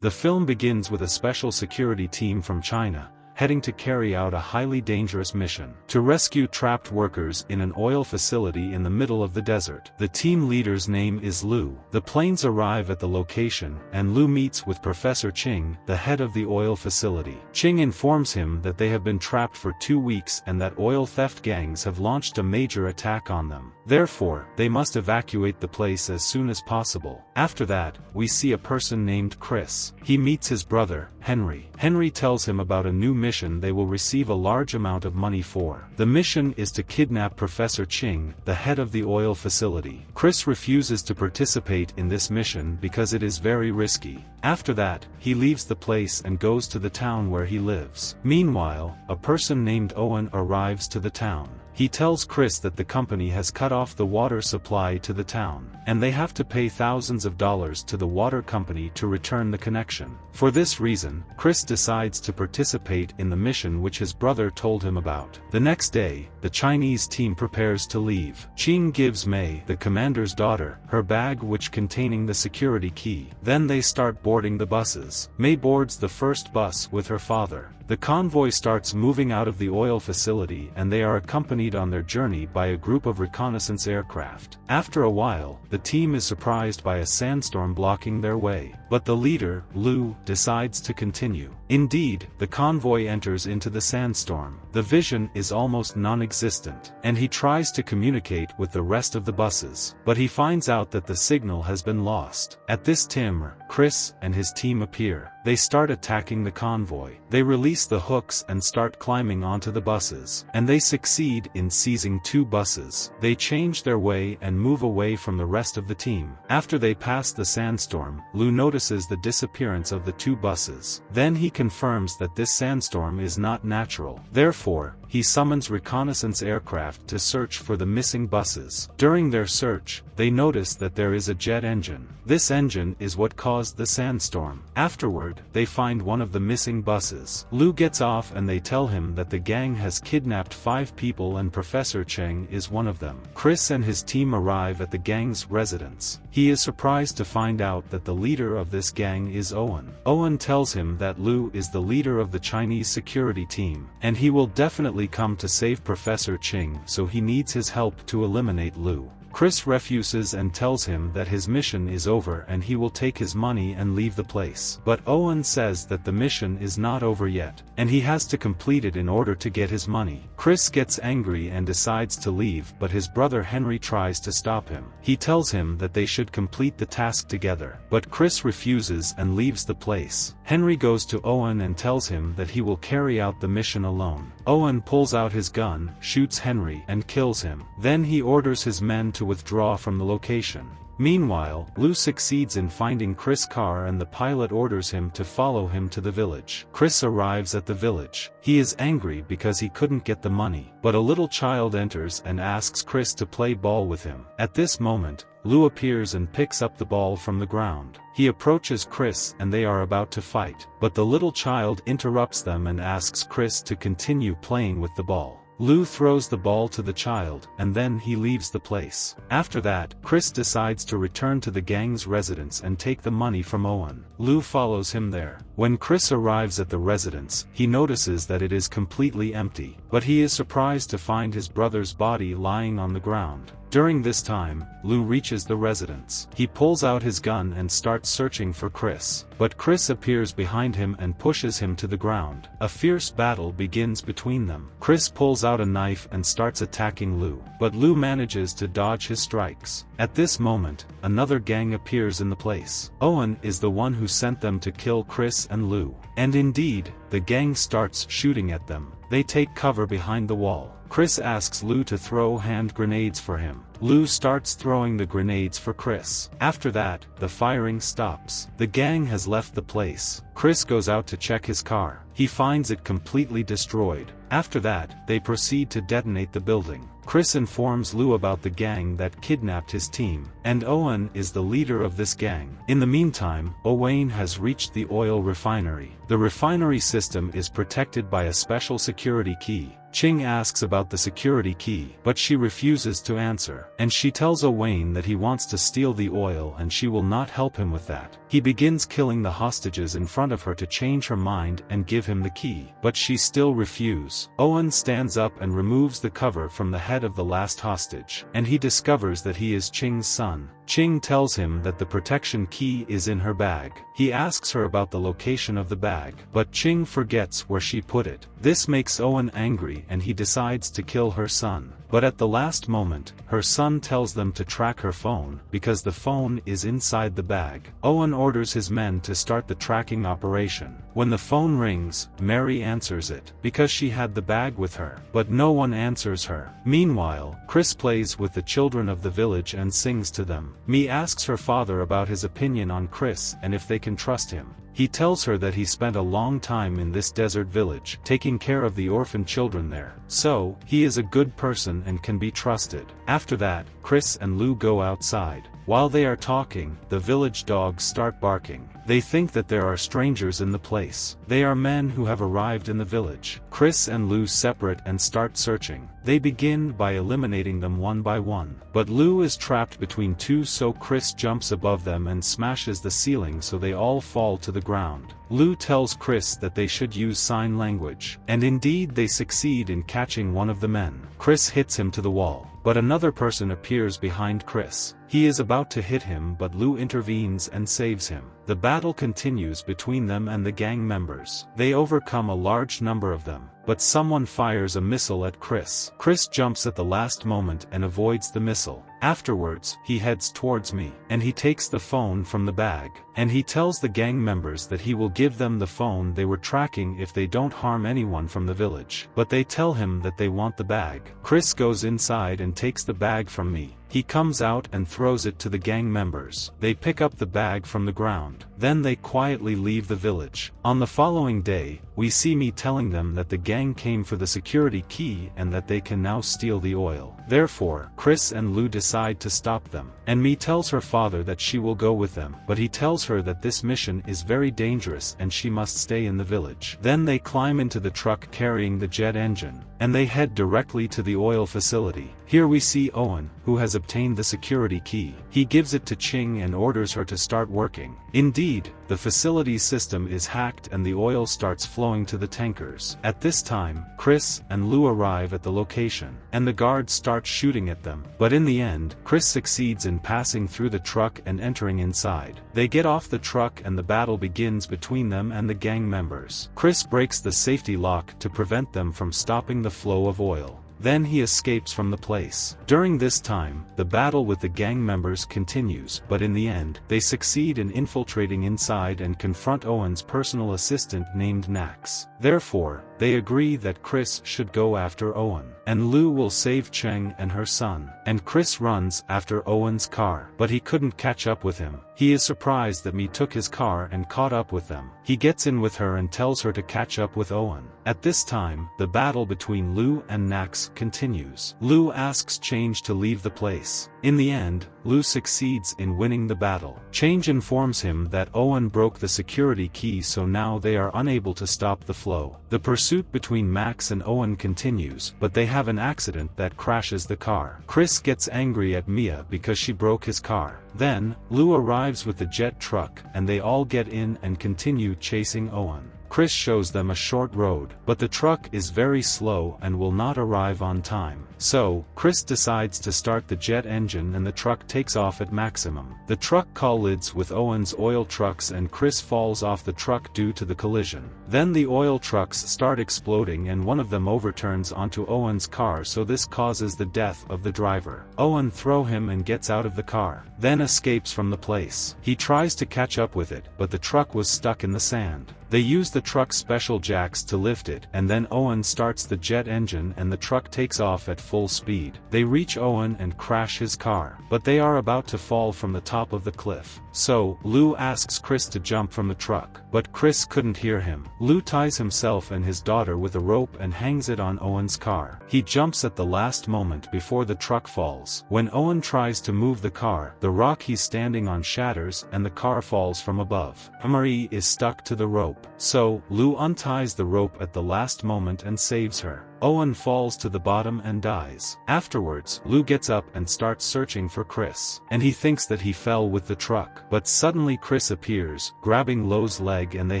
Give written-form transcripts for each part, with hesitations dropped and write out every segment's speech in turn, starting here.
The film begins with a special security team from China, heading to carry out a highly dangerous mission to rescue trapped workers in an oil facility in the middle of the desert. The team leader's name is Lu. The planes arrive at the location, and Lu meets with Professor Ching, the head of the oil facility. Ching informs him that they have been trapped for 2 weeks and that oil theft gangs have launched a major attack on them. Therefore, they must evacuate the place as soon as possible. After that, we see a person named Chris. He meets his brother, Henry. Henry tells him about a new mission they will receive a large amount of money for. The mission is to kidnap Professor Ching, the head of the oil facility. Chris refuses to participate in this mission because it is very risky. After that, he leaves the place and goes to the town where he lives. Meanwhile, a person named Owen arrives to the town. He tells Chris that the company has cut off the water supply to the town, and they have to pay thousands of dollars to the water company to return the connection. For this reason, Chris decides to participate in the mission which his brother told him about. The next day, the Chinese team prepares to leave. Ching gives Mei, the commander's daughter, her bag which containing the security key. Then they start boarding the buses. Mei boards the first bus with her father. The convoy starts moving out of the oil facility and they are accompanied on their journey by a group of reconnaissance aircraft. After a while, the team is surprised by a sandstorm blocking their way. But the leader, Lu, decides to continue. Indeed, the convoy enters into the sandstorm. The vision is almost non-existent, and he tries to communicate with the rest of the buses. But he finds out that the signal has been lost. At this time, Chris and his team appear. They start attacking the convoy. They release the hooks and start climbing onto the buses. And they succeed in seizing 2 buses. They change their way and move away from the rest of the team. After they pass the sandstorm, Lu notices the disappearance of the 2 buses. Then he confirms that this sandstorm is not natural. Therefore, he summons reconnaissance aircraft to search for the missing buses. During their search, they notice that there is a jet engine. This engine is what caused the sandstorm. Afterward, they find one of the missing buses. Lu gets off and they tell him that the gang has kidnapped 5 people and Professor Cheng is one of them. Chris and his team arrive at the gang's residence. He is surprised to find out that the leader of this gang is Owen. Owen tells him that Lu is the leader of the Chinese security team, and he will definitely come to save Professor Ching, so he needs his help to eliminate Lu. Chris refuses and tells him that his mission is over and he will take his money and leave the place. But Owen says that the mission is not over yet, and he has to complete it in order to get his money. Chris gets angry and decides to leave, but his brother Henry tries to stop him. He tells him that they should complete the task together, but Chris refuses and leaves the place. Henry goes to Owen and tells him that he will carry out the mission alone. Owen pulls out his gun, shoots Henry, and kills him. Then he orders his men to withdraw from the location. Meanwhile, Lu succeeds in finding Chris' car and the pilot orders him to follow him to the village. Chris arrives at the village. He is angry because he couldn't get the money, but a little child enters and asks Chris to play ball with him. At this moment, Lu appears and picks up the ball from the ground. He approaches Chris and they are about to fight, but the little child interrupts them and asks Chris to continue playing with the ball. Lu throws the ball to the child, and then he leaves the place. After that, Chris decides to return to the gang's residence and take the money from Owen. Lu follows him there. When Chris arrives at the residence, he notices that it is completely empty, but he is surprised to find his brother's body lying on the ground. During this time, Lu reaches the residence. He pulls out his gun and starts searching for Chris, but Chris appears behind him and pushes him to the ground. A fierce battle begins between them. Chris pulls out a knife and starts attacking Lu, but Lu manages to dodge his strikes. At this moment, another gang appears in the place. Owen is the one who sent them to kill Chris and Lu. And indeed, the gang starts shooting at them. They take cover behind the wall. Chris asks Lu to throw hand grenades for him. Lu starts throwing the grenades for Chris. After that, the firing stops. The gang has left the place. Chris goes out to check his car. He finds it completely destroyed. After that, they proceed to detonate the building. Chris informs Lu about the gang that kidnapped his team, and Owen is the leader of this gang. In the meantime, Owen has reached the oil refinery. The refinery system is protected by a special security key. Ching asks about the security key, but she refuses to answer, and she tells Owen that he wants to steal the oil and she will not help him with that. He begins killing the hostages in front of her to change her mind and give him the key, but she still refuses. Owen stands up and removes the cover from the head of the last hostage, and he discovers that he is Ching's son. Ching tells him that the protection key is in her bag. He asks her about the location of the bag, but Ching forgets where she put it. This makes Owen angry and he decides to kill her son. But at the last moment, her son tells them to track her phone, because the phone is inside the bag. Owen orders his men to start the tracking operation. When the phone rings, Mary answers it, because she had the bag with her, but no one answers her. Meanwhile, Chris plays with the children of the village and sings to them. Mia asks her father about his opinion on Chris and if they can trust him. He tells her that he spent a long time in this desert village, taking care of the orphan children there. So, he is a good person and can be trusted. After that, Chris and Lou go outside. While they are talking, the village dogs start barking. They think that there are strangers in the place. They are men who have arrived in the village. Chris and Lou separate and start searching. They begin by eliminating them one by one. But Lou is trapped between two, so Chris jumps above them and smashes the ceiling so they all fall to the ground. Lou tells Chris that they should use sign language, and indeed they succeed in catching one of the men. Chris hits him to the wall, but another person appears behind Chris. He is about to hit him, but Lou intervenes and saves him. The battle continues between them and the gang members. They overcome a large number of them, but someone fires a missile at Chris. Chris jumps at the last moment and avoids the missile. Afterwards, he heads towards me, and he takes the phone from the bag, and he tells the gang members that he will give them the phone they were tracking if they don't harm anyone from the village. But they tell him that they want the bag. Chris goes inside and takes the bag from me. He comes out and throws it to the gang members. They pick up the bag from the ground. Then they quietly leave the village. On the following day, we see me telling them that the gang came for the security key and that they can now steal the oil. Therefore, Chris and Lou decide to stop them, and me tells her father that she will go with them, but he tells her that this mission is very dangerous and she must stay in the village. Then they climb into the truck carrying the jet engine, and they head directly to the oil facility. Here we see Owen, who has obtained the security key. He gives it to Ching and orders her to start working. Indeed, the facility's system is hacked and the oil starts flowing to the tankers. At this time, Chris and Lou arrive at the location, and the guards start shooting at them. But in the end, Chris succeeds in passing through the truck and entering inside. They get off the truck and the battle begins between them and the gang members. Chris breaks the safety lock to prevent them from stopping the flow of oil. Then he escapes from the place. During this time, the battle with the gang members continues, but in the end, they succeed in infiltrating inside and confront Owen's personal assistant named Nax. Therefore, they agree that Chris should go after Owen, and Lou will save Cheng and her son, and Chris runs after Owen's car, but he couldn't catch up with him. He is surprised that Me took his car and caught up with them. He gets in with her and tells her to catch up with Owen. At this time, the battle between Lou and Nax continues. Lou asks Change to leave the place. In the end, Lou succeeds in winning the battle. Change informs him that Owen broke the security key, so now they are unable to stop the flow. The pursuit between Max and Owen continues, but they have an accident that crashes the car. Chris gets angry at Mia because she broke his car. Then, Lou arrives with the jet truck, and they all get in and continue chasing Owen. Chris shows them a short road, but the truck is very slow and will not arrive on time. So, Chris decides to start the jet engine and the truck takes off at maximum. The truck collides with Owen's oil trucks and Chris falls off the truck due to the collision. Then the oil trucks start exploding and one of them overturns onto Owen's car, so this causes the death of the driver. Owen throws him and gets out of the car, then escapes from the place. He tries to catch up with it, but the truck was stuck in the sand. They use the truck's special jacks to lift it, and then Owen starts the jet engine and the truck takes off at full speed. They reach Owen and crash his car, but they are about to fall from the top of the cliff. So, Lou asks Chris to jump from the truck, but Chris couldn't hear him. Lou ties himself and his daughter with a rope and hangs it on Owen's car. He jumps at the last moment before the truck falls. When Owen tries to move the car, the rock he's standing on shatters and the car falls from above. Marie is stuck to the rope. rope, so Lou unties the rope at the last moment and saves her. Owen falls to the bottom and dies. Afterwards, Lou gets up and starts searching for Chris, and he thinks that he fell with the truck. But suddenly Chris appears, grabbing Lou's leg, and they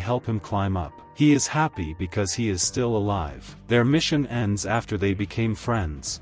help him climb up. He is happy because he is still alive. Their mission ends after they became friends.